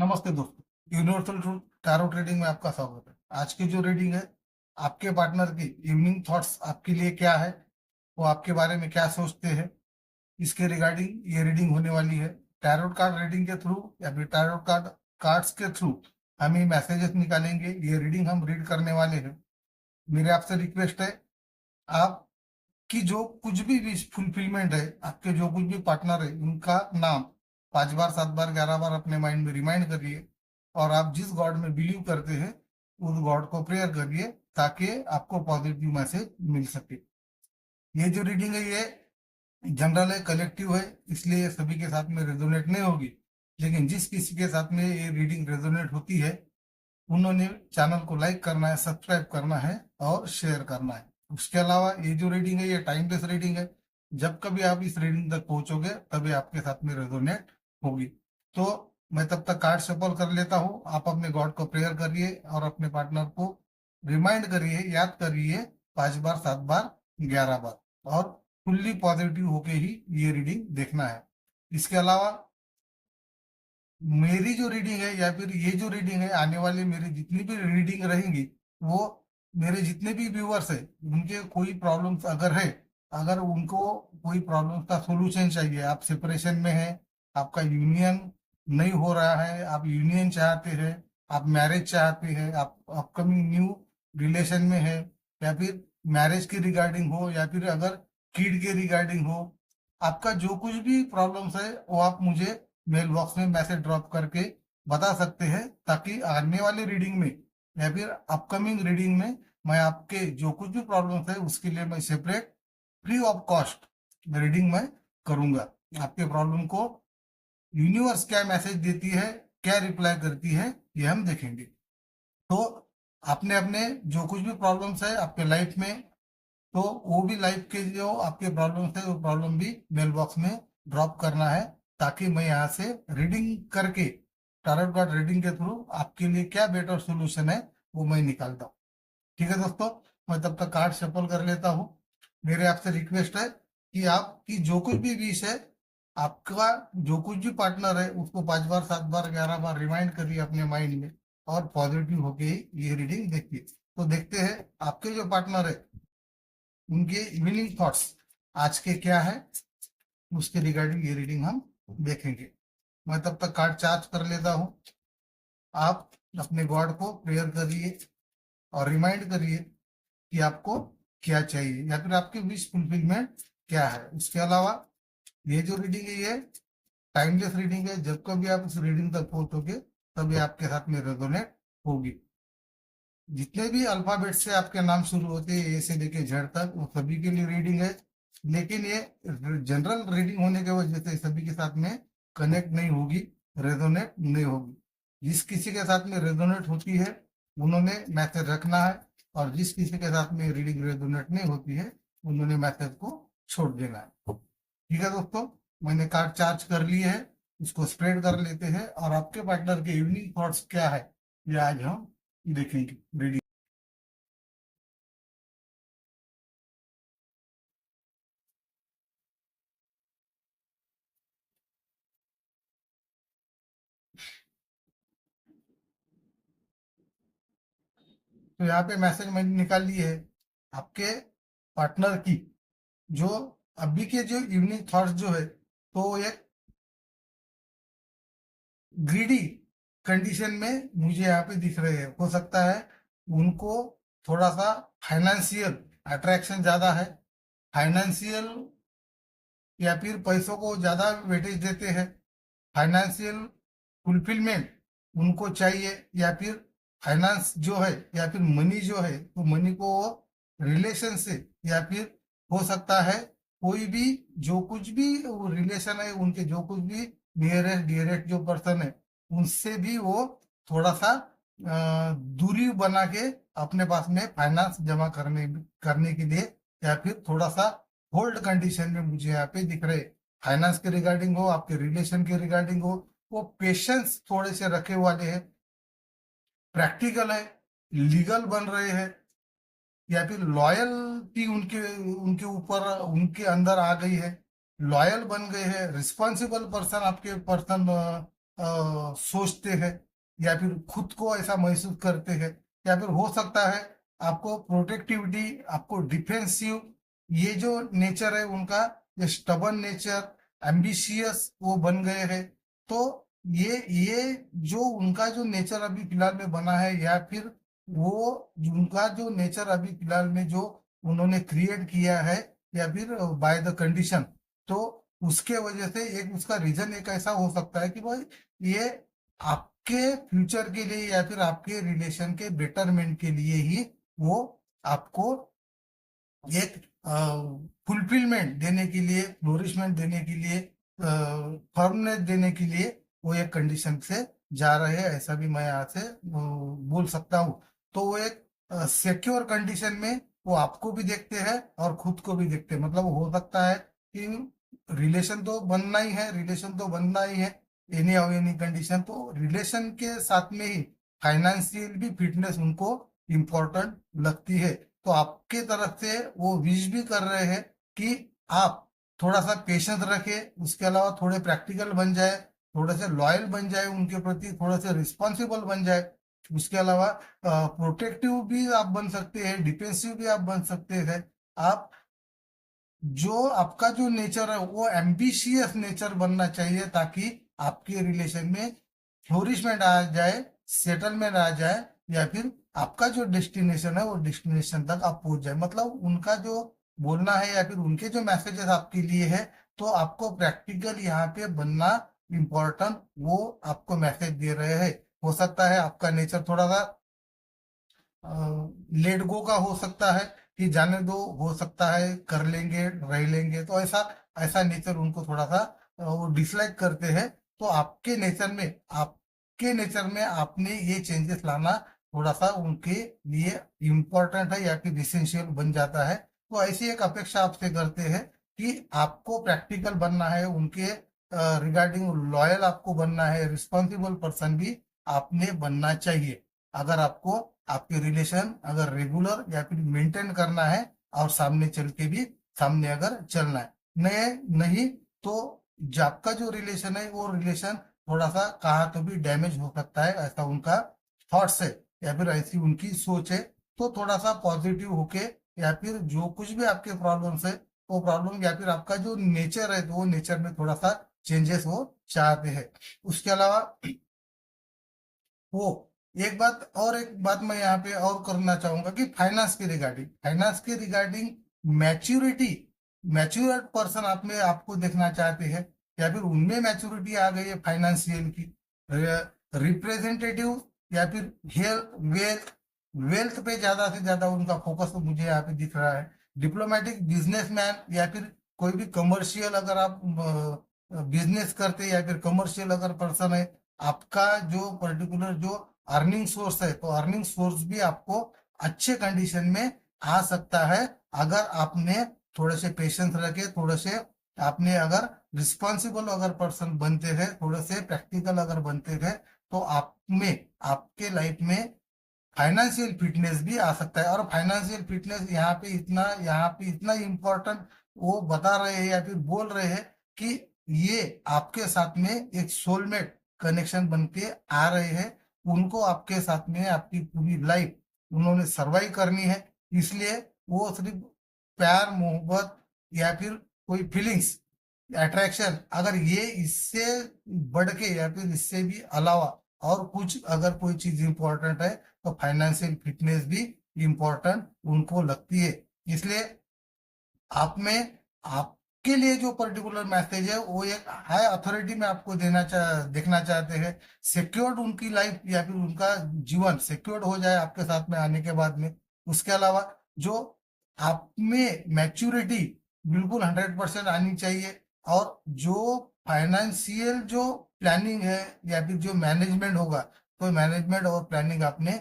नमस्ते दोस्तों, universal truth tarot trading में आपका स्वागत है। आज की जो रीडिंग है, आपके पार्टनर की इवनिंग थॉट्स आपके लिए क्या है, वो आपके बारे में क्या सोचते हैं, इसके रिगार्डिंग ये रीडिंग होने वाली है। टैरो कार्ड रीडिंग के थ्रू या फिर टैरो कार्ड्स के थ्रू हम ये मैसेजेस निकालेंगे। ये रीडिंग हम रीड करने वाले हैं। मेरे आपसे रिक्वेस्ट है, आपकी जो कुछ भी विश फुलफिलमेंट है, आपके जो कुछ भी पार्टनर है, उनका नाम 5 बार 7 बार 11 बार अपने माइंड में रिमाइंड करिए और आप जिस गॉड में बिलीव करते हैं उस गॉड को प्रेयर करिए ताकि आपको पॉजिटिव मैसेज मिल सके। ये जो रीडिंग है ये जनरल है, कलेक्टिव है, इसलिए सभी के साथ में रेजोनेट नहीं होगी। लेकिन जिस किसी के साथ में ये रीडिंग रेजोनेट होती है उन्होंने चैनल को लाइक करना है, सब्सक्राइब करना है और शेयर करना है। उसके अलावा ये जो रीडिंग है ये टाइमलेस रीडिंग है। जब कभी आप इस रीडिंग तक पहुंचोगे तभी आपके साथ में रेजोनेट होगी। तो मैं तब तक कार्ड शफल कर लेता हूँ। आप अपने गॉड को प्रेयर करिए और अपने पार्टनर को रिमाइंड करिए, याद करिए 5 बार 7 बार 11 बार, और फुल्ली पॉजिटिव होके ही ये रीडिंग देखना है। इसके अलावा मेरी जो रीडिंग है या फिर ये जो रीडिंग है, आने वाली मेरी जितनी भी रीडिंग रहेंगी, वो मेरे जितने भी व्यूअर्स है उनके कोई प्रॉब्लम्स अगर है, अगर उनको कोई प्रॉब्लम्स का सोल्यूशन चाहिए, आप सेपरेशन में है, आपका यूनियन नहीं हो रहा है, आप यूनियन चाहते हैं, आप मैरिज चाहते हैं, आप अपकमिंग न्यू रिलेशन में है, या फिर मैरिज के रिगार्डिंग हो, या फिर अगर किड के रिगार्डिंग हो, आपका जो कुछ भी प्रॉब्लम्स है वो आप मुझे मेल बॉक्स में मैसेज ड्रॉप करके बता सकते हैं, ताकि आने वाले रीडिंग में या फिर अपकमिंग रीडिंग में मैं आपके जो कुछ भी प्रॉब्लम्स है उसके लिए मैं separate free of cost reading में करूंगा। आपके प्रॉब्लम को यूनिवर्स क्या मैसेज देती है, क्या रिप्लाई करती है, ये हम देखेंगे। तो आपने अपने जो कुछ भी प्रॉब्लम्स है आपके लाइफ में, तो वो भी लाइफ के जो आपके प्रॉब्लम्स है वो प्रॉब्लम भी मेल बॉक्स में ड्रॉप करना है, ताकि मैं यहाँ से रीडिंग करके टैरोट कार्ड रीडिंग के थ्रू आपके लिए क्या बेटर सोल्यूशन है वो मैं निकालता हूँ। ठीक है दोस्तों, मैं तब तक कार्ड शफल कर लेता हूँ। मेरे आपसे रिक्वेस्ट है कि आपकी जो कुछ भी विश है, आपका जो कुछ भी पार्टनर है, उसको 5 बार 7 बार 11 बार रिमाइंड करिए अपने माइंड में और पॉजिटिव होके ही ये रीडिंग देखिए। तो देखते हैं आपके जो पार्टनर है उनके इवनिंग थॉट्स आज के क्या है, उसके रिगार्डिंग ये रीडिंग हम देखेंगे। मैं तब तक कार्ड चार्ज कर लेता हूँ। आप अपने गॉड को प्रेयर करिए और रिमाइंड करिए कि आपको क्या चाहिए या फिर आपकी विश फुलफिलमेंट क्या है। उसके अलावा ये जो रीडिंग है ये टाइमलेस रीडिंग है। जब कभी आप इस रीडिंग तक पहुंचोगे तभी आपके साथ में रेजोनेट होगी। जितने भी अल्फाबेट से आपके नाम शुरू होते हैं, ए से लेके जेड तक, वो सभी के लिए रीडिंग है। लेकिन ये जनरल रीडिंग होने की वजह से सभी के साथ में कनेक्ट नहीं होगी, रेजोनेट नहीं होगी। जिस किसी के साथ में रेजोनेट होती है उन्होंने मैसेज रखना है, और जिस किसी के साथ में रीडिंग रेजोनेट नहीं होती है उन्होंने मैसेज को छोड़ देना है। ठीक है दोस्तों, मैंने कार्ड चार्ज कर लिए है, इसको स्प्रेड कर लेते हैं और आपके पार्टनर के इवनिंग थॉट्स क्या है ये आज हम देखेंगे रीडिंग। तो यहाँ पे मैसेज मैंने निकाल ली है आपके पार्टनर की। जो अभी के जो इवनिंग थॉट्स जो है, तो एक ग्रीडी कंडीशन में मुझे यहाँ पे दिख रहे हैं। हो सकता है उनको थोड़ा सा फाइनेंशियल अट्रैक्शन ज्यादा है, फाइनेंशियल या फिर पैसों को ज्यादा वेटेज देते हैं, फाइनेंशियल फुलफिलमेंट उनको चाहिए, या फिर फाइनेंस जो है या फिर मनी जो है, तो मनी को रिलेशन से, या फिर हो सकता है कोई भी जो कुछ भी रिलेशन है उनके जो कुछ भी नियरेस्ट डियरेस्ट जो पर्सन है उनसे भी वो थोड़ा सा दूरी बना के अपने पास में फाइनेंस जमा करने के लिए, या फिर थोड़ा सा होल्ड कंडीशन में मुझे यहाँ पे दिख रहे। फाइनेंस के रिगार्डिंग हो, आपके रिलेशन के रिगार्डिंग हो, वो पेशेंस थोड़े से रखे वाले हैं, प्रैक्टिकल है, लीगल बन रहे हैं, या फिर लॉयल्टी उनके उनके ऊपर उनके अंदर आ गई है, लॉयल बन गए हैं, रिस्पॉन्सिबल पर्सन आपके पर्सन सोचते हैं, या फिर खुद को ऐसा महसूस करते हैं, या फिर हो सकता है आपको प्रोटेक्टिविटी, आपको डिफेंसिव, ये जो नेचर है उनका, ये स्टबन नेचर, एम्बिशियस वो बन गए हैं। तो ये जो उनका जो नेचर अभी फिलहाल में बना है, या फिर वो उनका जो नेचर अभी फिलहाल में जो उन्होंने क्रिएट किया है, या फिर बाय द कंडीशन, तो उसके वजह से एक उसका रीजन एक ऐसा हो सकता है कि भाई ये आपके फ्यूचर के लिए या फिर आपके रिलेशन के बेटरमेंट के लिए ही वो आपको एक फुलफिलमेंट देने के लिए, फ्लोरिशमेंट देने के लिए, फर्मनेस देने के लिए वो एक कंडीशन से जा रहे हैं, ऐसा भी मैं यहाँ से बोल सकता हूँ। तो वो एक सिक्योर कंडीशन में वो आपको भी देखते हैं और खुद को भी देखते हैं। मतलब हो सकता है कि रिलेशन तो बनना ही है, रिलेशन तो बनना ही है एनी और एनी कंडीशन, तो रिलेशन के साथ में ही फाइनेंशियल भी फिटनेस उनको इम्पोर्टेंट लगती है। तो आपके तरफ से वो विश भी कर रहे हैं कि आप थोड़ा सा पेशेंस रखें, उसके अलावा थोड़े प्रैक्टिकल बन जाए, थोड़े से लॉयल बन जाए उनके प्रति, थोड़े से रिस्पॉन्सिबल बन जाए। उसके अलावा प्रोटेक्टिव भी आप बन सकते हैं, डिफेंसिव भी आप बन सकते हैं। आप जो आपका जो नेचर है वो एम्बिशियस नेचर बनना चाहिए, ताकि आपके रिलेशन में फ्लोरिशमेंट आ जाए, सेटलमेंट आ जाए, या फिर आपका जो डेस्टिनेशन है वो डेस्टिनेशन तक आप पहुंच जाए। मतलब उनका जो बोलना है या फिर उनके जो मैसेजेस आपके लिए है, तो आपको प्रैक्टिकल यहाँ पे बनना इम्पोर्टेंट, वो आपको मैसेज दे रहे हैं। हो सकता है आपका नेचर थोड़ा सा लेट गो का हो सकता है, कि जाने दो, हो सकता है कर लेंगे, रह लेंगे, तो ऐसा ऐसा नेचर उनको थोड़ा सा वो डिसलाइक करते हैं। तो आपके नेचर में आपने ये चेंजेस लाना थोड़ा सा उनके लिए इम्पोर्टेंट है, या फिर इसेंशियल बन जाता है। तो ऐसी एक अपेक्षा आपसे करते हैं कि आपको प्रैक्टिकल बनना है, उनके रिगार्डिंग लॉयल आपको बनना है, रिस्पॉन्सिबल पर्सन भी आपने बनना चाहिए, अगर आपको आपके रिलेशन अगर रेगुलर या फिर मेंटेन करना है, और सामने चल के भी सामने अगर चलना है। नहीं तो जो आपका जो रिलेशन है वो रिलेशन थोड़ा सा कहाँ तो भी डैमेज हो सकता है, ऐसा उनका थॉट्स है, या फिर ऐसी उनकी सोच है। तो थोड़ा सा पॉजिटिव होके, या फिर जो कुछ भी आपके प्रॉब्लम्स है, वो प्रॉब्लम या फिर आपका जो नेचर है, तो वो नेचर में थोड़ा सा चेंजेस वो चाहते हैं। उसके अलावा वो एक बात मैं यहाँ पे और करना चाहूंगा कि फाइनेंस के रिगार्डिंग मैच्योरिटी, मैच्योर पर्सन आप में आपको देखना चाहते हैं, या फिर उनमें मैच्योरिटी आ गई है फाइनेंशियल की, रिप्रेजेंटेटिव, या फिर हेल्थ, वेल्थ, वेल्थ पे ज्यादा से ज्यादा उनका फोकस तो मुझे यहाँ पे दिख रहा है। डिप्लोमेटिक, बिजनेसमैन, या फिर कोई भी कमर्शियल, अगर आप बिजनेस करते हैं या फिर कमर्शियल अगर पर्सन है, आपका जो पर्टिकुलर जो अर्निंग सोर्स है, तो अर्निंग सोर्स भी आपको अच्छे कंडीशन में आ सकता है, अगर आपने थोड़े से पेशेंस रखे, थोड़े से आपने अगर रिस्पॉन्सिबल अगर पर्सन बनते हैं, थोड़े से प्रैक्टिकल अगर बनते हैं, तो आप में आपके लाइफ में फाइनेंशियल फिटनेस भी आ सकता है। और फाइनेंशियल फिटनेस यहाँ पे इतना इम्पोर्टेंट वो बता रहे हैं या फिर बोल रहे हैं कि ये आपके साथ में एक सोलमेट कनेक्शन बन के आ रहे हैं। उनको आपके साथ में आपकी पूरी लाइफ उन्होंने सर्वाइव करनी है, इसलिए वो सिर्फ प्यार मोहब्बत या फिर कोई फीलिंग्स, अट्रैक्शन, अगर ये इससे बढ़ के या फिर इससे भी अलावा और कुछ अगर कोई चीज इंपॉर्टेंट है, तो फाइनेंशियल फिटनेस भी इम्पोर्टेंट उनको लगती है। इसलिए आप में आपके लिए जो पर्टिकुलर मैसेज है वो एक हाई अथॉरिटी में आपको देखना चाहते हैं, सिक्योर्ड उनकी लाइफ या फिर उनका जीवन सिक्योर्ड हो जाए आपके साथ में आने के बाद में। उसके अलावा जो आप में मैच्योरिटी बिल्कुल 100% आनी चाहिए, और जो फाइनेंशियल जो प्लानिंग है या फिर जो मैनेजमेंट होगा, तो मैनेजमेंट और प्लानिंग आपने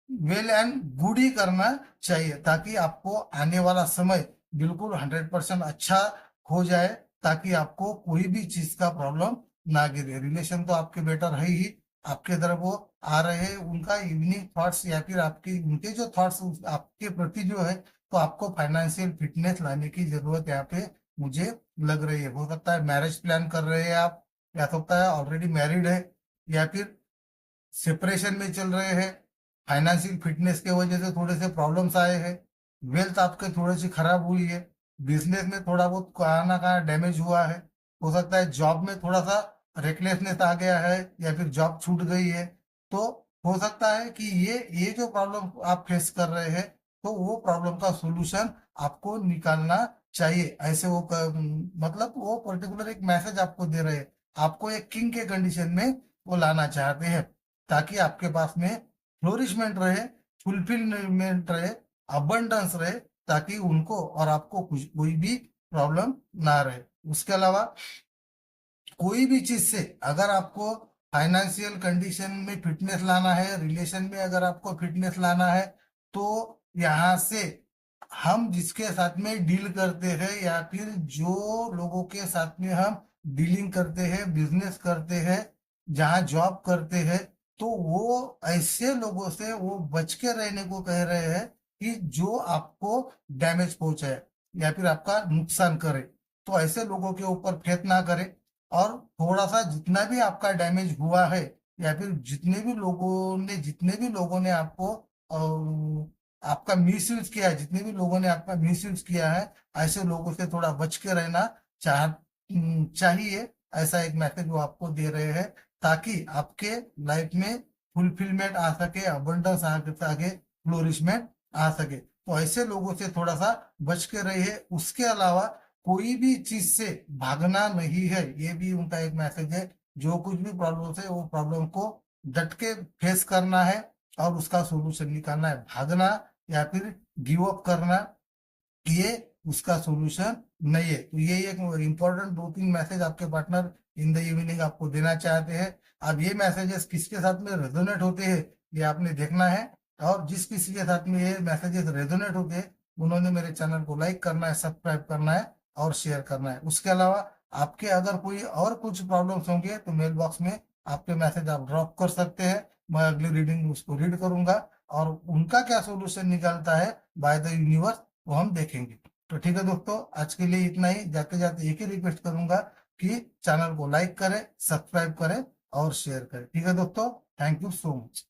वेल एंड गुड ही करना चाहिए, ताकि आपको आने वाला समय बिल्कुल 100% अच्छा हो जाए, ताकि आपको कोई भी चीज का प्रॉब्लम ना गिरे। रिलेशन तो आपके बेटर है ही, आपके तरफ वो आ रहे हैं, उनका इवनिंग थॉट्स या फिर आपके उनके जो थॉट्स आपके प्रति जो है, तो आपको फाइनेंशियल फिटनेस लाने की जरूरत यहाँ पे मुझे लग रही है। हो सकता है मैरिज प्लान कर रहे हैं आप, या सकता है ऑलरेडी मैरिड है, या फिर सेपरेशन में चल रहे हैं, फाइनेंशियल फिटनेस के वजह से थोड़े से प्रॉब्लम्स आए हैं, वेल्थ आपके थोड़ी सी खराब हुई है, बिजनेस में थोड़ा बहुत कहाँ ना कहाँ डैमेज हुआ है, हो सकता है जॉब में थोड़ा सा रेकलेसनेस आ गया है या फिर जॉब छूट गई है। तो हो सकता है कि ये जो प्रॉब्लम आप फेस कर रहे हैं, तो वो प्रॉब्लम का सोल्यूशन आपको निकालना चाहिए। ऐसे मतलब वो पर्टिकुलर एक मैसेज आपको दे रहे हैं, आपको एक किंग के कंडीशन में वो लाना चाहते हैं, ताकि आपके पास में फ्लोरिशमेंट रहे, फुलफिलमेंट रहे, अबंडेंस रहे, ताकि उनको और आपको कुछ कोई भी प्रॉब्लम ना रहे। उसके अलावा कोई भी चीज से अगर आपको फाइनेंशियल कंडीशन में फिटनेस लाना है, रिलेशन में अगर आपको फिटनेस लाना है, तो यहाँ से हम जिसके साथ में डील करते हैं या फिर जो लोगों के साथ में हम डीलिंग करते हैं, बिजनेस करते हैं, जहाँ जॉब करते हैं, तो वो ऐसे लोगों से वो बच के रहने को कह रहे हैं कि जो आपको डैमेज पहुंचाए या फिर आपका नुकसान करे। तो ऐसे लोगों के ऊपर फेथ ना करें, और थोड़ा सा जितना भी आपका डैमेज हुआ है या फिर जितने भी लोगों ने आपको आपका मिसयूज किया है, जितने भी लोगों ने आपका मिसयूज किया है, ऐसे लोगों से थोड़ा बच के रहना चाहिए। ऐसा एक मैसेज वो आपको दे रहे हैं, ताकि आपके लाइफ में फुलफिलमेंट आ सके, अबंडेंस आ सके, फ्लोरिशमेंट आ सके। तो ऐसे लोगों से थोड़ा सा बच के रहिए। उसके अलावा कोई भी चीज से भागना नहीं है, ये भी उनका एक मैसेज है। जो कुछ भी प्रॉब्लम है वो प्रॉब्लम को डट के फेस करना है और उसका सोल्यूशन निकालना है। भागना या फिर गिव अप करना, ये उसका सोल्यूशन नहीं है। तो ये एक इम्पोर्टेंट 2-3 मैसेज आपके पार्टनर इन द इवनिंग आपको देना चाहते हैं। अब ये मैसेजेस किसके साथ में रेजोनेट होते हैं, ये आपने देखना है। और जिस किसी के साथ में ये मैसेजेस रेजोनेट होते हैं, उन्होंने मेरे चैनल को लाइक करना है, सब्सक्राइब करना है और शेयर करना है। उसके अलावा आपके अगर कोई और कुछ प्रॉब्लम्स होंगे तो मेल बॉक्स में आपके मैसेज आप ड्रॉप कर सकते हैं। मैं अगली रीडिंग उसको रीड करूंगा, और उनका क्या सोल्यूशन निकलता है बाय द यूनिवर्स, वो हम देखेंगे। तो ठीक है दोस्तों, आज के लिए इतना ही। जाते जाते एक ही रिक्वेस्ट करूंगा कि चैनल को लाइक करें, सब्सक्राइब करें और शेयर करें। ठीक है दोस्तों, थैंक यू सो मच।